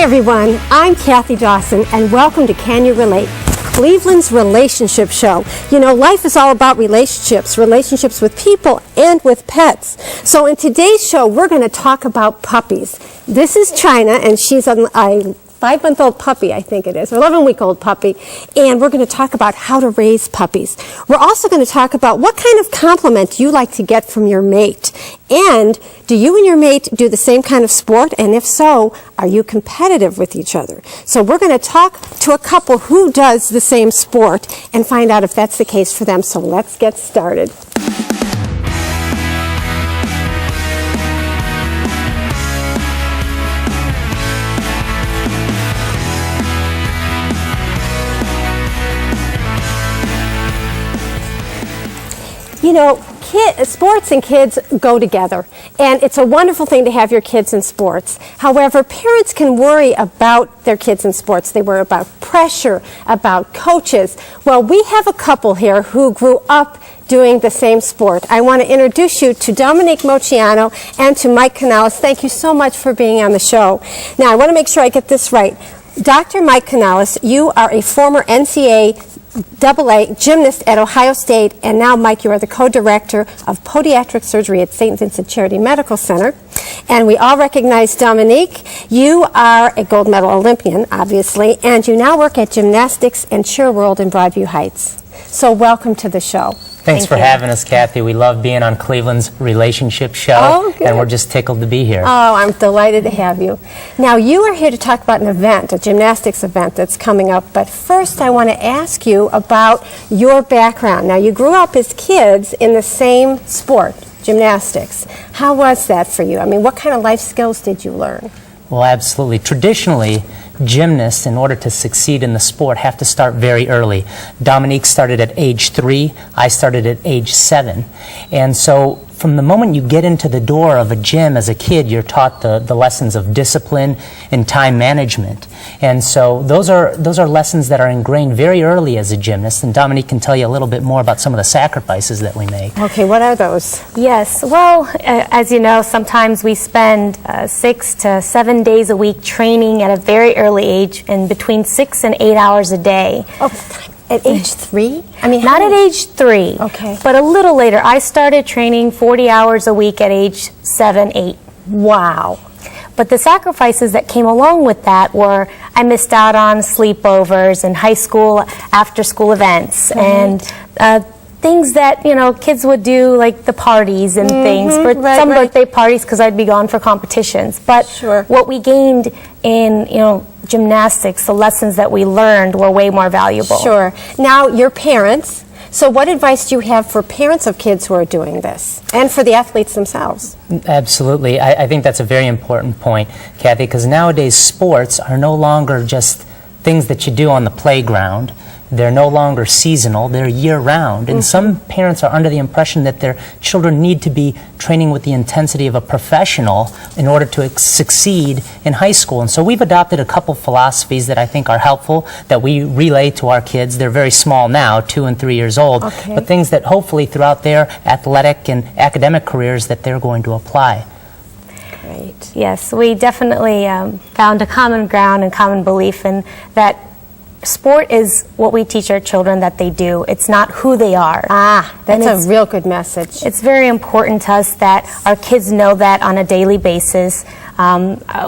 everyone, I'm Kathy Dawson, and welcome to Can You Relate? Cleveland's relationship show. You know, life is all about relationships with people and with pets. So in today's show, we're going to talk about puppies. This is China, and she's a 5-month-old puppy, I think it is, or 11-week-old puppy, and we're going to talk about how to raise puppies. We're also going to talk about what kind of compliment you like to get from your mate, and do you and your mate do the same kind of sport, and if so, are you competitive with each other? So we're going to talk to a couple who does the same sport and find out if that's the case for them, so let's get started. You know, sports and kids go together, and it's a wonderful thing to have your kids in sports. However, parents can worry about their kids in sports. They worry about pressure, about coaches. Well, we have a couple here who grew up doing the same sport. I want to introduce you to Dominique Moceanu and to Mike Canales. Thank you so much for being on the show. Now, I want to make sure I get this right. Dr. Mike Canales, you are a former NCAA gymnast at Ohio State, and now, Mike, you are the co-director of podiatric surgery at St. Vincent Charity Medical Center. And we all recognize Dominique. You are a gold medal Olympian, obviously, and you now work at Gymnastics and Cheer World in Broadview Heights. So welcome to the show. Thanks for having us, Kathy. We love being on Cleveland's relationship show, and we're just tickled to be here. Oh, I'm delighted to have you. Now, you are here to talk about an event, a gymnastics event that's coming up, but first I want to ask you about your background. Now, you grew up as kids in the same sport, gymnastics. How was that for you? I mean, what kind of life skills did you learn? Well, absolutely. Traditionally, gymnasts, in order to succeed in the sport, have to start very early. Dominique started at age 3. I started at age 7. And so from the moment you get into the door of a gym as a kid, you're taught the lessons of discipline and time management. And so those are lessons that are ingrained very early as a gymnast, and Dominique can tell you a little bit more about some of the sacrifices that we make. Okay, what are those? Yes, well, as you know, sometimes we spend 6 to 7 days a week training at a very early age, and between 6 and 8 hours a day. Oh, at age 3? I mean, not at age 3, okay, but a little later. I started training 40 hours a week at age 7, 8. Wow. But the sacrifices that came along with that were I missed out on sleepovers and high school after-school events, and things that, you know, kids would do, like the parties and things, for some birthday parties, because I'd be gone for competitions. But what we gained in, you know, gymnastics, the lessons that we learned were way more valuable. Sure. Now, your parents, so what advice do you have for parents of kids who are doing this, and for the athletes themselves? Absolutely. I think that's a very important point, Kathy, because nowadays sports are no longer just things that you do on the playground. They're no longer seasonal, they're year-round. And some parents are under the impression that their children need to be training with the intensity of a professional in order to succeed in high school. And so we've adopted a couple philosophies that I think are helpful, that we relay to our kids. They're very small now, 2 and 3 years old, but things that hopefully throughout their athletic and academic careers that they're going to apply. Great. Yes, we definitely found a common ground and common belief in that sport is what we teach our children that they do. It's not who they are. Ah, that's a real good message. It's very important to us that our kids know that on a daily basis.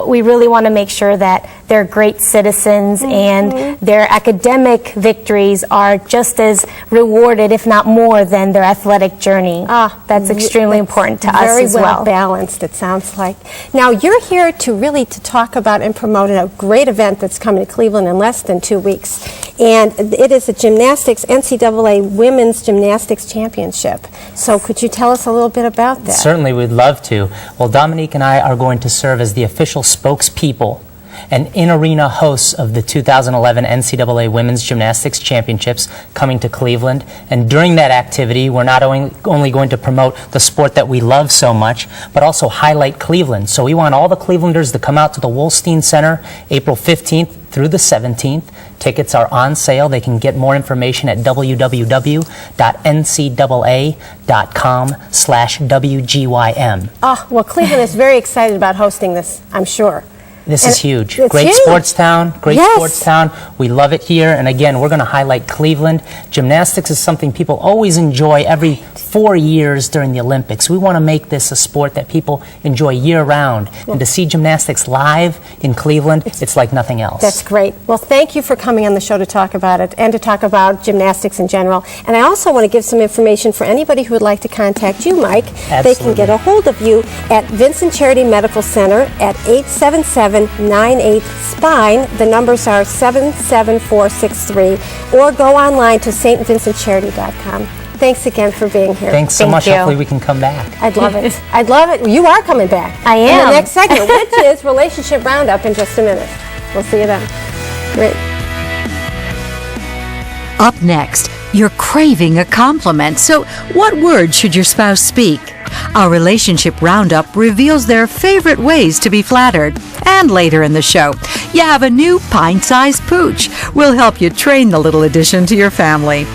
We really want to make sure that they're great citizens and their academic victories are just as rewarded, if not more, than their athletic journey. That's extremely important to us as well. Very well balanced, it sounds like. Now, you're here to talk about and promote a great event that's coming to Cleveland in less than 2 weeks. And it is the NCAA Women's Gymnastics Championship. So could you tell us a little bit about that? Certainly, we'd love to. Well, Dominique and I are going to serve as the official spokespeople and in-arena hosts of the 2011 NCAA Women's Gymnastics Championships coming to Cleveland. And during that activity, we're not only going to promote the sport that we love so much, but also highlight Cleveland. So we want all the Clevelanders to come out to the Wolstein Center April 15th through the 17th. Tickets are on sale. They can get more information at www.ncaa.com/WGYM. Oh, well, Cleveland is very excited about hosting this, I'm sure. This And is huge. it's Great huge. sports town, great Yes. sports town. We love it here. And again, we're going to highlight Cleveland. Gymnastics is something people always enjoy every 4 years during the Olympics. We want to make this a sport that people enjoy year round. And to see gymnastics live in Cleveland, it's like nothing else. That's great. Well, thank you for coming on the show to talk about it and to talk about gymnastics in general. And I also want to give some information for anybody who would like to contact you, Mike. They can get a hold of you at Vincent Charity Medical Center at 877-98-SPINE. The numbers are 77463. Or go online to stvincentcharity.com. Thanks again for being here. Thanks so Thank much. you. Hopefully we can come back. I'd love it. I'd love it. You are coming back. I In am. the next segment, which is Relationship Roundup in just a minute. We'll see you then. Great. Up next, you're craving a compliment, so what words should your spouse speak? Our Relationship Roundup reveals their favorite ways to be flattered. And later in the show, you have a new pint-sized pooch. We'll help you train the little addition to your family.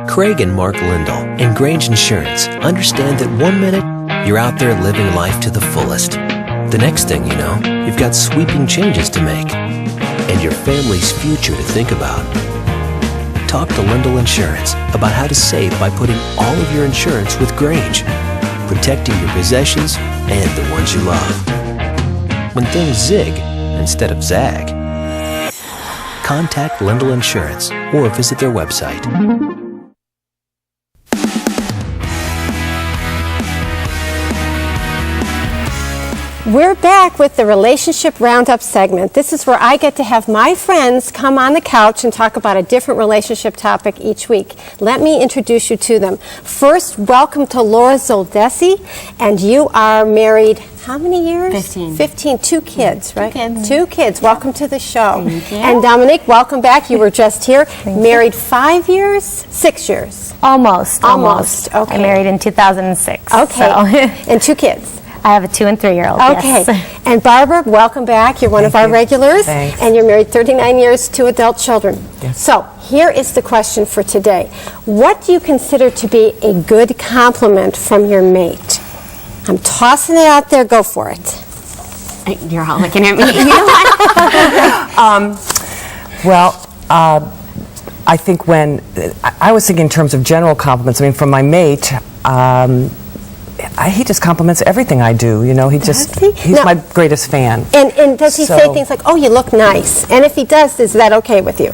Craig and Mark Lindell in Grange Insurance understand that 1 minute you're out there living life to the fullest. The next thing you know, you've got sweeping changes to make and your family's future to think about. Talk to Lindell Insurance about how to save by putting all of your insurance with Grange, protecting your possessions and the ones you love. When things zig instead of zag, contact Lindell Insurance or visit their website. We're back with the Relationship Roundup segment. This is where I get to have my friends come on the couch and talk about a different relationship topic each week. Let me introduce you to them. First, welcome to Laura Zoldesi, and you are married how many years? 15. 15, 2 kids, right? kids. 2 kids. Welcome to the show. Thank you. And Dominique, welcome back. You were just here. Married 5 years? 6 years? Almost. Almost, okay. I married in 2006. Okay. so- And 2 kids? I have a 2 and 3-year-old. Okay. Yes. And Barbara, welcome back. You're one of our regulars. Thanks. And you're married 39 years, 2 adult children. So here is the question for today. What do you consider to be a good compliment from your mate? I'm tossing it out there. Go for it. You're all looking at me. I think when I was thinking in terms of general compliments, I mean, from my mate, he just compliments everything I do. You know, he's Now- my greatest fan. And does he say So- things like, oh, you look nice? And if he does, is that okay with you?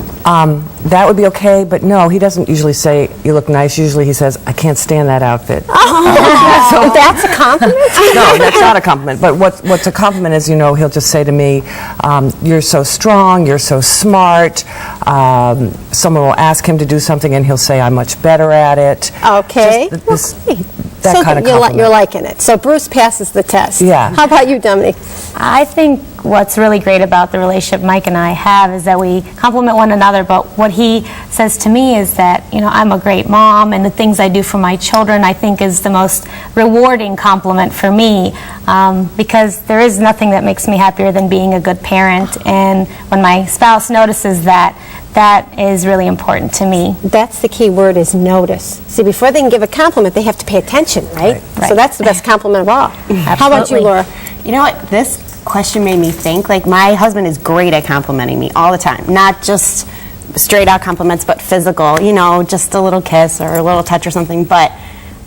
That would be okay, but no, he doesn't usually say, you look nice. Usually he says, I can't stand that outfit. So that's a compliment? No, that's not a compliment. But what's a compliment is, you know, he'll just say to me, you're so strong, you're so smart. Someone will ask him to do something and he'll say, I'm much better at it. Okay. That So kind of you're compliment. liking it. So Bruce passes the test. Yeah. How about you, Dominique? I think what's really great about the relationship Mike and I have is that we compliment one another, but what he says to me is that, you know, I'm a great mom, and the things I do for my children I think is the most rewarding compliment for me, because there is nothing that makes me happier than being a good parent, and when my spouse notices that, that is really important to me. That's the key word, is notice. See, before they can give a compliment, they have to pay attention, right? So Right. that's the best compliment of all. How about you, Absolutely. Laura? You know what? This question made me think. Like, my husband is great at complimenting me all the time. Not just straight out compliments, but physical. You know, just a little kiss or a little touch or something. But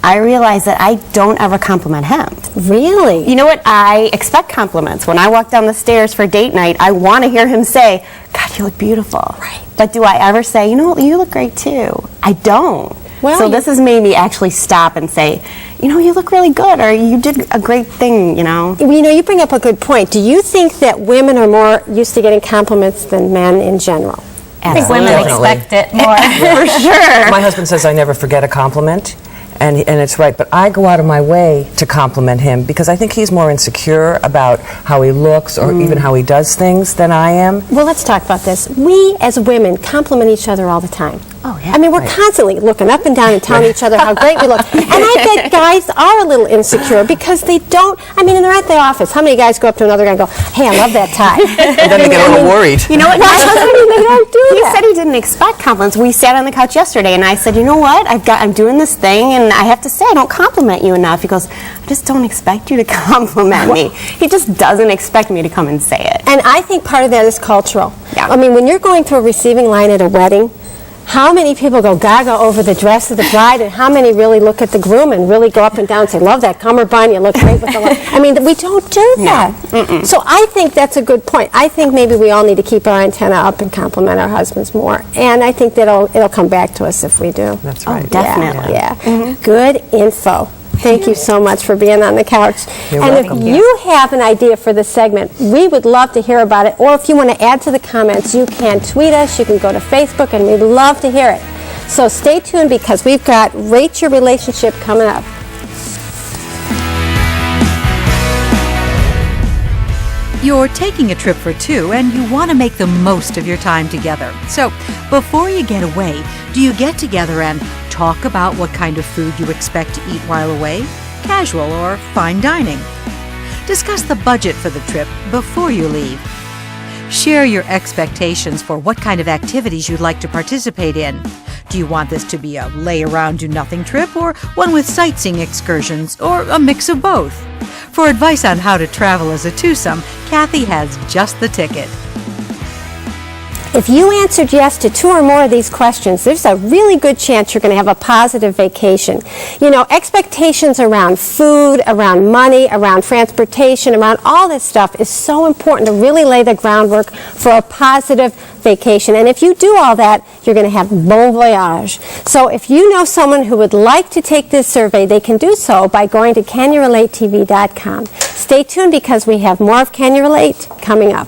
I realize that I don't ever compliment him. Really? You know what? I expect compliments. When I walk down the stairs for date night, I want to hear him say, God, you look beautiful. Right. But do I ever say, you know what, you look great too? I don't. Well, so you- this has made me actually stop and say, you know, you look really good, or you did a great thing, you know. Well, you know, you bring up a good point. Do you think that women are more used to getting compliments than men in general? I think women Definitely. expect it more. For sure. My husband says I never forget a compliment, and it's right. But I go out of my way to compliment him because I think he's more insecure about how he looks or even how he does things than I am. Well, let's talk about this. We, as women, compliment each other all the time. Oh, yeah. I mean, we're constantly looking up and down and telling each other how great we look. And I bet guys are a little insecure because they don't, I mean, and they're at the office. How many guys go up to another guy and go, hey, I love that tie? And then they get a little worried. You know what? I mean, they don't do He that. said he didn't expect compliments. We sat on the couch yesterday, and I said, you know what? I'm doing this thing, and I have to say I don't compliment you enough. He goes, I just don't expect you to compliment me. He just doesn't expect me to come and say it. And I think part of that is cultural. Yeah. I mean, when you're going through a receiving line at a wedding, how many people go gaga over the dress of the bride, and how many really look at the groom and really go up and down and say, love that cummerbund, you look great with the I mean, we don't do that. So I think that's a good point. I think maybe we all need to keep our antenna up and compliment our husbands more. And I think that it'll come back to us if we do. That's right. Definitely. Yeah. Good info. Thank you so much for being on the couch. You're and welcome. if you have an idea for this segment, we would love to hear about it. Or if you want to add to the comments, you can tweet us, you can go to Facebook, and we'd love to hear it. So stay tuned because we've got Rate Your Relationship coming up. You're taking a trip for two and you want to make the most of your time together. So, before you get away, do you get together and talk about what kind of food you expect to eat while away? Casual or fine dining? Discuss the budget for the trip before you leave. Share your expectations for what kind of activities you'd like to participate in. Do you want this to be a lay-around-do-nothing trip or one with sightseeing excursions or a mix of both? For advice on how to travel as a twosome, Kathy has just the ticket. If you answered yes to 2 or more of these questions, there's a really good chance you're going to have a positive vacation. You know, expectations around food, around money, around transportation, around all this stuff is so important to really lay the groundwork for a positive vacation. And if you do all that, you're going to have bon voyage. So if you know someone who would like to take this survey, they can do so by going to CanYouRelateTV.com. Stay tuned because we have more of Can You Relate coming up.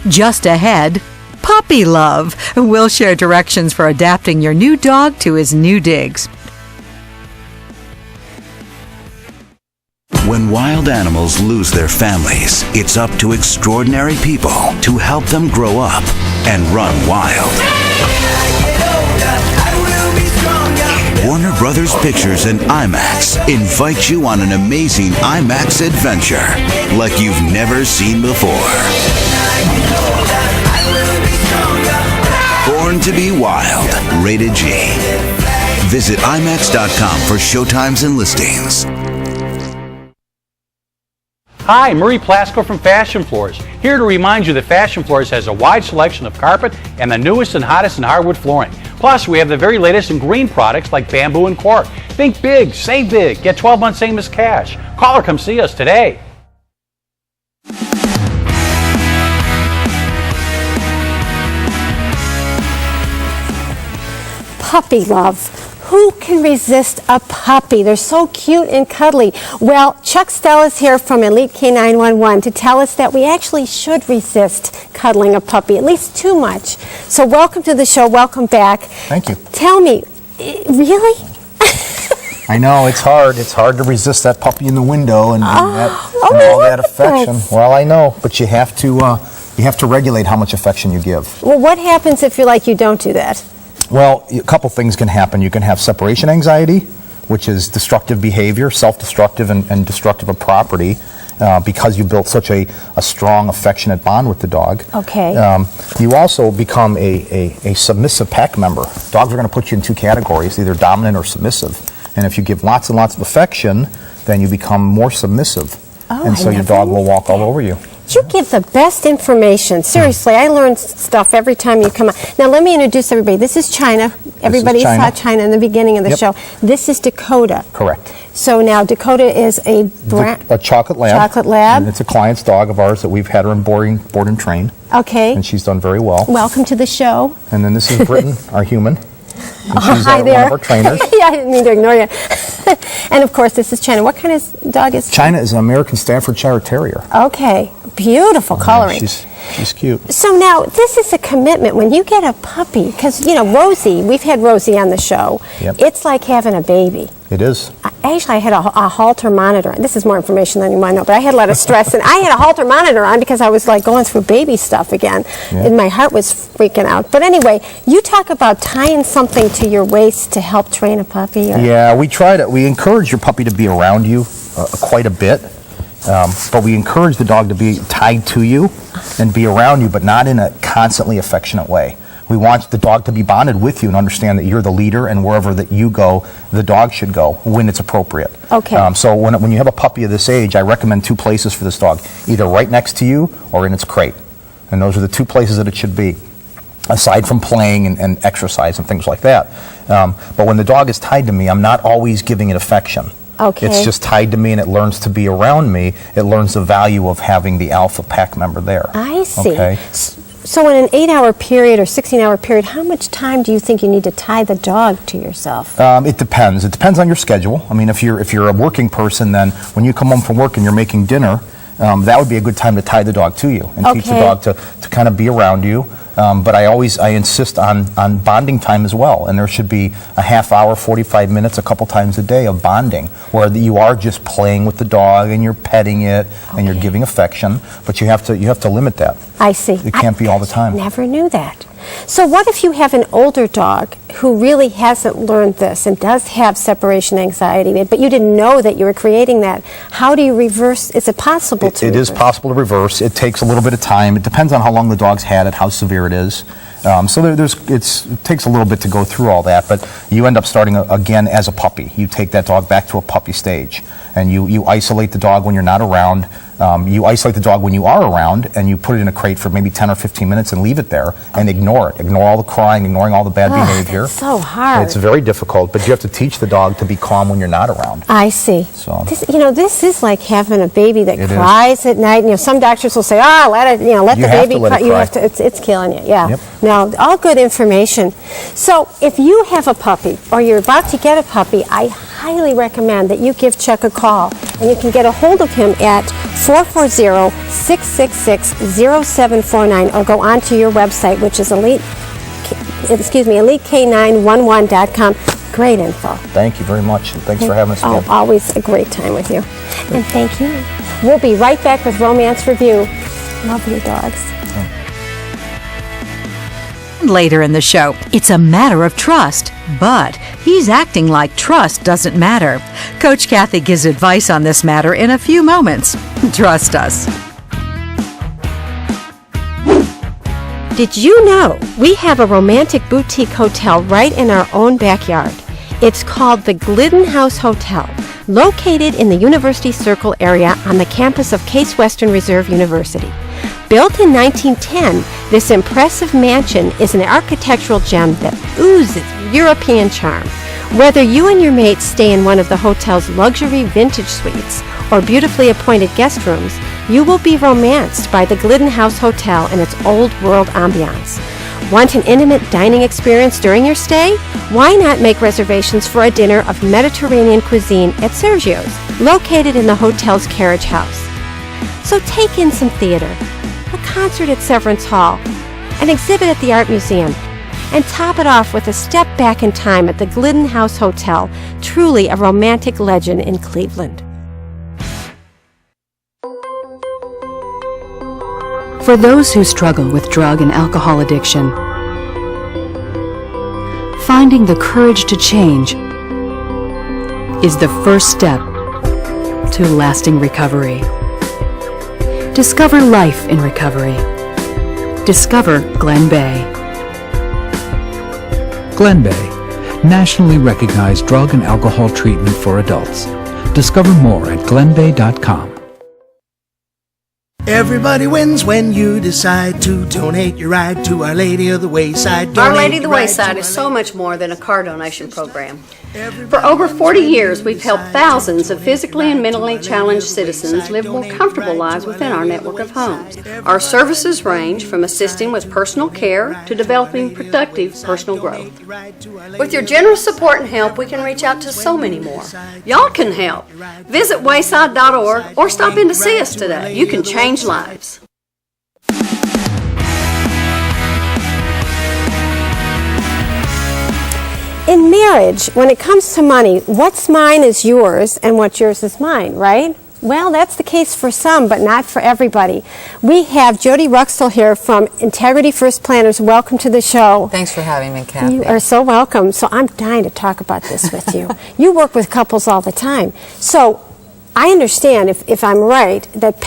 Just ahead, puppy love. We'll share directions for adapting your new dog to his new digs. When wild animals lose their families, it's up to extraordinary people to help them grow up and run wild. Warner Brothers Pictures and IMAX invite you on an amazing IMAX adventure like you've never seen before. Born to be Wild, rated G. Visit IMAX.com for showtimes and listings. Hi, Murray Plasko from Fashion Floors. Here to remind you that Fashion Floors has a wide selection of carpet and the newest and hottest in hardwood flooring. Plus, we have the very latest in green products like bamboo and cork. Think big, save big, get 12 months same as cash. Call or come see us today. Puppy love. Who can resist a puppy? They're so cute and cuddly. Well, Chuck Stella's here from Elite K911 to tell us that we actually should resist cuddling a puppy, at least too much. So welcome to the show. Welcome back. Thank you. Tell me, really? I know, it's hard. It's hard to resist that puppy in the window and all that affection. goodness. Well, I know, but you have to regulate how much affection you give. Well, what happens if you're like you don't do that? Well, a couple things can happen. You can have separation anxiety, which is destructive behavior, self-destructive and destructive of property, because you built such a strong, affectionate bond with the dog. Okay. You also become a submissive pack member. Dogs are going to put you in 2 categories, either dominant or submissive. And if you give lots and lots of affection, then you become more submissive. Oh, and so I your never dog knew will walk all over you. You give the best information. Seriously, I learn stuff every time you come on. Now, let me introduce everybody. This is China. Everybody saw China in the beginning of the show. This is Dakota. Correct. So now Dakota is a chocolate lab. Chocolate lab. And it's a client's dog of ours that we've had her in board and train. Okay. And she's done very well. Welcome to the show. And then this is Britain, our human. And she's hi there. one of our trainers. Yeah, I didn't mean to ignore you. And of course, this is China. What kind of dog is China is an American Staffordshire Terrier. Okay. Beautiful coloring. She's cute. So now, this is a commitment. When you get a puppy, because, you know, Rosie, we've had Rosie on the show. Yep. It's like having a baby. It is. Actually, I had a Holter monitor. This is more information than you might know, but I had a lot of stress, and I had a Holter monitor on because I was like going through baby stuff again, and my heart was freaking out. But anyway, you talk about tying something to your waist to help train a puppy. Or? Yeah, we encourage your puppy to be around you quite a bit, but we encourage the dog to be tied to you and be around you, but not in a constantly affectionate way. We want the dog to be bonded with you and understand that you're the leader, and wherever that you go, the dog should go when it's appropriate. Okay. So when you have a puppy of this age, I recommend 2 places for this dog, either right next to you or in its crate. And those are the 2 places that it should be, aside from playing and exercise and things like that. But when the dog is tied to me, I'm not always giving it affection. Okay. It's just tied to me, and it learns to be around me. It learns the value of having the alpha pack member there. I see. Okay. So in an 8-hour period or 16-hour period, how much time do you think you need to tie the dog to yourself? It depends. It depends on your schedule. I mean, if you're a working person, then when you come home from work and you're making dinner, that would be a good time to tie the dog to you and teach the dog to kind of be around you. But I insist on bonding time as well, and there should be a half hour, 45 minutes, a couple times a day of bonding, where you are just playing with the dog and you're petting it and you're giving affection, but you have to limit that. I see. It can't be all the time. Never knew that. So what if you have an older dog who really hasn't learned this and does have separation anxiety, but you didn't know that you were creating that? How do you reverse? Is it possible to It reverse? is possible to reverse. It takes a little bit of time. It depends on how long the dog's had it, how severe it is. So it takes a little bit to go through all that, but you end up starting again as a puppy. You take that dog back to a puppy stage, and you isolate the dog when you're not around. You isolate the dog when you are around, and you put it in a crate for maybe 10 or 15 minutes and leave it there and ignore it. Ignore all the crying, ignoring all the bad behavior. That's so hard. It's very difficult, but you have to teach the dog to be calm when you're not around. I see. So This is like having a baby that It cries at night. Some doctors will say, let the You have baby to let it cry. You cry. have to. It's killing you. Yeah. Yep. No, all good information. So if you have a puppy or you're about to get a puppy, I highly recommend that you give Chuck a call, and you can get a hold of him at 440-666-0749, or go onto your website, which is elitek911.com. Great info. Thank you very much, and thanks for having us again. Always a great time with you. And thank you. We'll be right back with Romance Review. Love your dogs. Later in the show, it's a matter of trust, but he's acting like trust doesn't matter. Coach Kathy gives advice on this matter in a few moments. Trust us. Did you know we have a romantic boutique hotel right in our own backyard? It's called the Glidden House Hotel, located in the University Circle area on the campus of Case Western Reserve University. Built in 1910, this impressive mansion is an architectural gem that oozes European charm. Whether you and your mate stay in one of the hotel's luxury vintage suites or beautifully appointed guest rooms, you will be romanced by the Glidden House Hotel and its old world ambiance. Want an intimate dining experience during your stay? Why not make reservations for a dinner of Mediterranean cuisine at Sergio's, located in the hotel's carriage house? So take in some theater, a concert at Severance Hall, an exhibit at the Art Museum, and top it off with a step back in time at the Glidden House Hotel, truly a romantic legend in Cleveland. For those who struggle with drug and alcohol addiction, finding the courage to change is the first step to lasting recovery. Discover life in recovery. Discover Glen Bay. Glen Bay, nationally recognized drug and alcohol treatment for adults. Discover more at glenbay.com. Everybody wins when you decide to donate your ride to Our Lady of the Wayside. Our Lady of the Wayside is so much more than a car donation program. For over 40 years, we've helped thousands of physically and mentally challenged citizens live more comfortable lives within our network of homes. Our services range from assisting with personal care to developing productive personal growth. With your generous support and help, we can reach out to so many more. Y'all can help. Visit wayside.org or stop in to see us today. You can change lives. in marriage, when it comes to money, what's mine is yours and what's yours is mine, right? Well, that's the case for some, but not for everybody. We have Jody Ruxel here from Integrity First Planners. Welcome to the show. Thanks for having me, Kathy. You are so welcome. So I'm dying to talk about this with you. You work with couples all the time. So I understand, if I'm right, that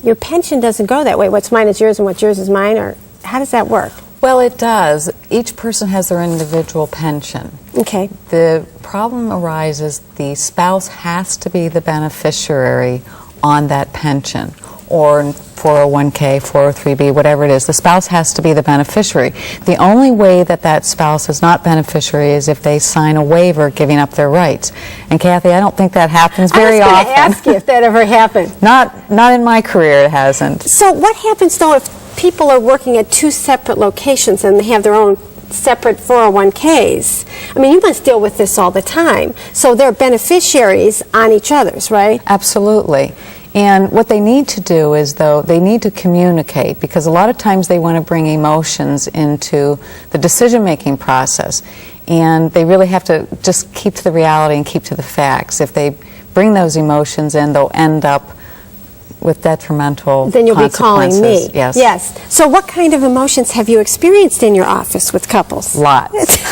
your pension doesn't go that way. What's mine is yours and what's yours is mine, or how does that work? Well, it does. Each person has their individual pension. Okay. The problem arises the spouse has to be the beneficiary on that pension, or 401k, 403b, whatever it is. The spouse has to be the beneficiary. The only way that that spouse is not beneficiary is if they sign a waiver giving up their rights. And Kathy, I don't think that happens very often. I was going to ask you if that ever happened. Not in my career, it hasn't. So what happens, though, if people are working at two separate locations and they have their own separate 401ks? I mean, you must deal with this all the time. So they're beneficiaries on each other's, right? Absolutely. And what they need to do is, though, they need to communicate, because a lot of times they want to bring emotions into the decision-making process. And they really have to just keep to the reality and keep to the facts. If they bring those emotions in, they'll end up with detrimental Then you'll be calling me. Yes. Yes. So what kind of emotions have you experienced in your office with couples? Lots.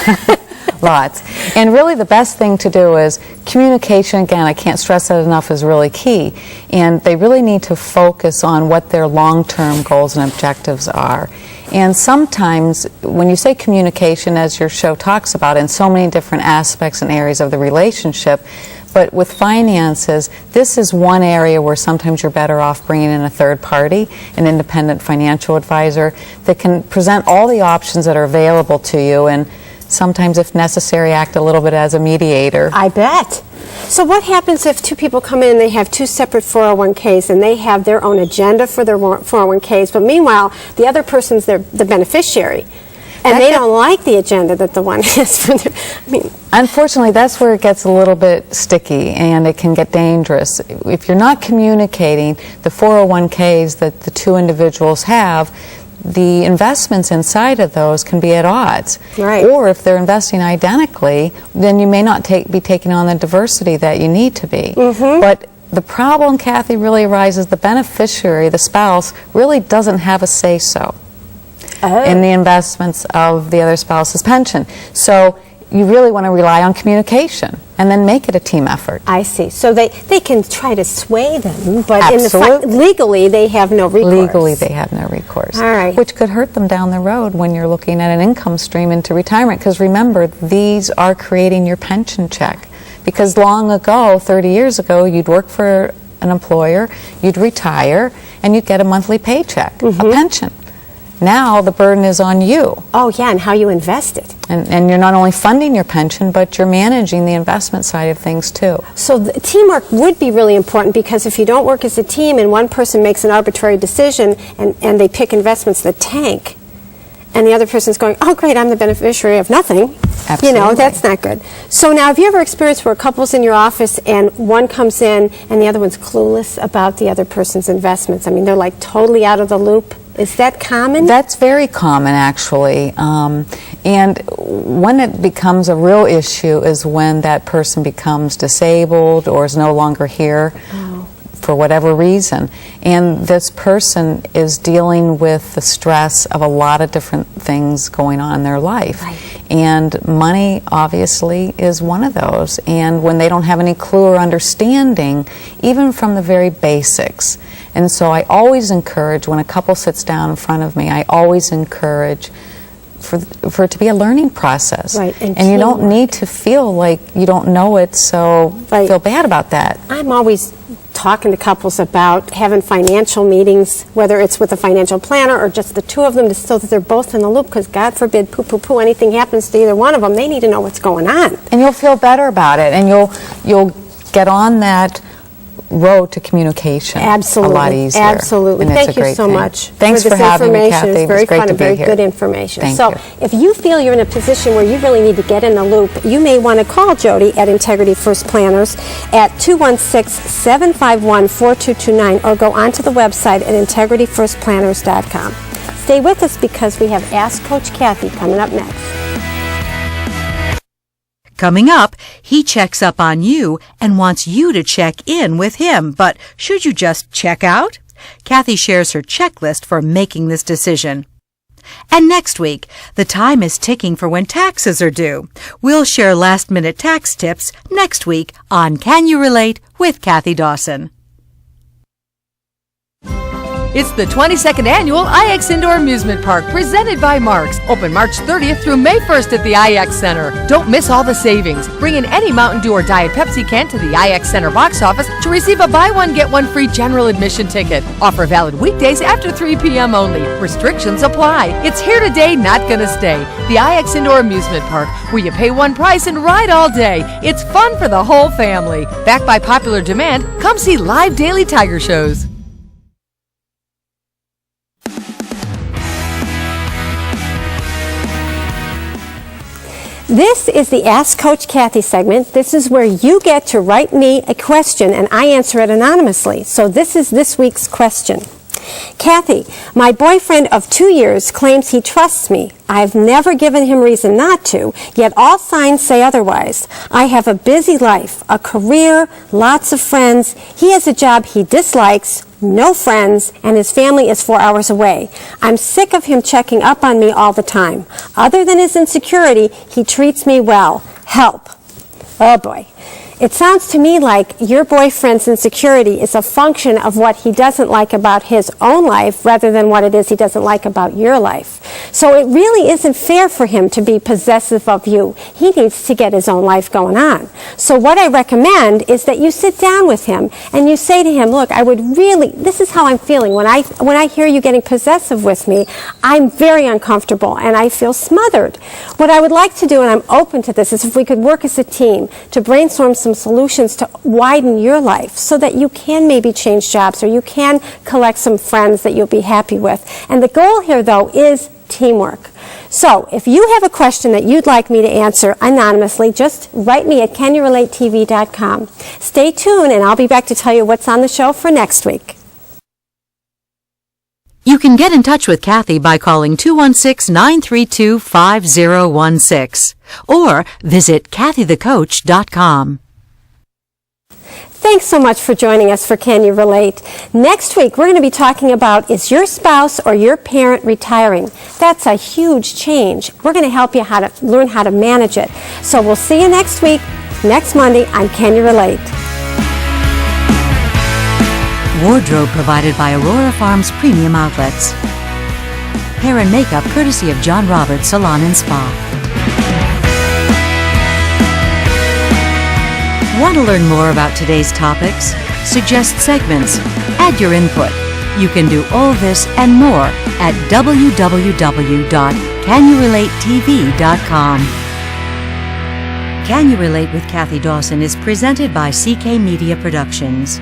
Lots. And really the best thing to do is communication. Again, I can't stress that enough, is really key. And they really need to focus on what their long-term goals and objectives are. And sometimes when you say communication, as your show talks about, in so many different aspects and areas of the relationship, but with finances, this is one area where sometimes you're better off bringing in a third party, an independent financial advisor that can present all the options that are available to you, and sometimes, if necessary, act a little bit as a mediator. I bet. So what happens if two people come in and they have two separate 401ks and they have their own agenda for their 401ks, but meanwhile, the other person's the beneficiary? And they don't like the agenda that the one has for their, Unfortunately, that's where it gets a little bit sticky and it can get dangerous. If you're not communicating the 401ks that the two individuals have, the investments inside of those can be at odds. Right. Or if they're investing identically, then you may not be taking on the diversity that you need to be. Mm-hmm. But the problem, Kathy, really arises the beneficiary, the spouse, really doesn't have a say-so in the investments of the other spouse's pension. So you really want to rely on communication and then make it a team effort. I see. So they can try to sway them, but Absolutely. Legally they have no recourse. Legally they have no recourse. All right. Which could hurt them down the road when you're looking at an income stream into retirement, because remember, these are creating your pension check. Because long ago, 30 years ago, you'd work for an employer, you'd retire, and you'd get a monthly paycheck, a pension. Now the burden is on you. Oh yeah, and how you invest it. And you're not only funding your pension, but you're managing the investment side of things too. So the teamwork would be really important, because if you don't work as a team and one person makes an arbitrary decision and they pick investments that tank, and the other person's going, oh great, I'm the beneficiary of nothing. Absolutely. You know, that's not good. So now, have you ever experienced where a couple's in your office and one comes in and the other one's clueless about the other person's investments? I mean, they're like totally out of the loop. Is that common? That's very common, actually. And when it becomes a real issue is when that person becomes disabled or is no longer here for whatever reason. And this person is dealing with the stress of a lot of different things going on in their life. Right. And money, obviously, is one of those. And when they don't have any clue or understanding, even from the very basics. And so I always encourage, when a couple sits down in front of me, I always encourage for it to be a learning process. Right, and you don't need to feel like you don't know it, so feel bad about that. I'm always talking to couples about having financial meetings, whether it's with a financial planner or just the two of them, so that they're both in the loop, because God forbid, poo, anything happens to either one of them, they need to know what's going on. And you'll feel better about it, and you'll get on that road to communication Absolutely. a lot easier. Absolutely. And it's Thank a you great so thing. much Thanks for this having me, information. Kathy. It's very It was great fun to and be very here. good information. Thank so you. if you feel you're in a position where you really need to get in the loop, you may want to call Jody at Integrity First Planners at 216-751-4229 or go onto the website at integrityfirstplanners.com. Stay with us, because we have Ask Coach Kathy coming up next. Coming up, he checks up on you and wants you to check in with him. But should you just check out? Kathy shares her checklist for making this decision. And next week, the time is ticking for when taxes are due. We'll share last-minute tax tips next week on Can You Relate with Kathy Dawson. It's the 22nd Annual IX Indoor Amusement Park, presented by Marks. Open March 30th through May 1st at the IX Center. Don't miss all the savings. Bring in any Mountain Dew or Diet Pepsi can to the IX Center box office to receive a buy one, get one free general admission ticket. Offer valid weekdays after 3 p.m. only. Restrictions apply. It's here today, not gonna stay. The IX Indoor Amusement Park, where you pay one price and ride all day. It's fun for the whole family. Backed by popular demand, come see live daily tiger shows. This is the Ask Coach Kathy segment. This is where you get to write me a question and I answer it anonymously. So this is this week's question. Kathy, my boyfriend of 2 years claims he trusts me. I've never given him reason not to, yet all signs say otherwise. I have a busy life, a career, lots of friends. He has a job he dislikes, no friends, and his family is 4 hours away. I'm sick of him checking up on me all the time. Other than his insecurity, he treats me well. Help. Oh boy. It sounds to me like your boyfriend's insecurity is a function of what he doesn't like about his own life rather than what it is he doesn't like about your life. So it really isn't fair for him to be possessive of you. He needs to get his own life going on. So what I recommend is that you sit down with him and you say to him, look, I would really, this is how I'm feeling. When I hear you getting possessive with me, I'm very uncomfortable and I feel smothered. What I would like to do, and I'm open to this, is if we could work as a team to brainstorm some solutions to widen your life so that you can maybe change jobs or you can collect some friends that you'll be happy with. And the goal here, though, is teamwork. So if you have a question that you'd like me to answer anonymously, just write me at canyourelatetv.com. Stay tuned and I'll be back to tell you what's on the show for next week. You can get in touch with Kathy by calling 216-932-5016 or visit kathythecoach.com. Thanks so much for joining us for Can You Relate? Next week, we're going to be talking about, is your spouse or your parent retiring? That's a huge change. We're going to help you learn how to manage it. So we'll see you next week, next Monday on Can You Relate? Wardrobe provided by Aurora Farms Premium Outlets. Hair and makeup courtesy of John Roberts Salon and Spa. Want to learn more about today's topics? Suggest segments? Add your input. You can do all this and more at www.canyourelatetv.com. Can You Relate with Kathy Dawson is presented by CK Media Productions.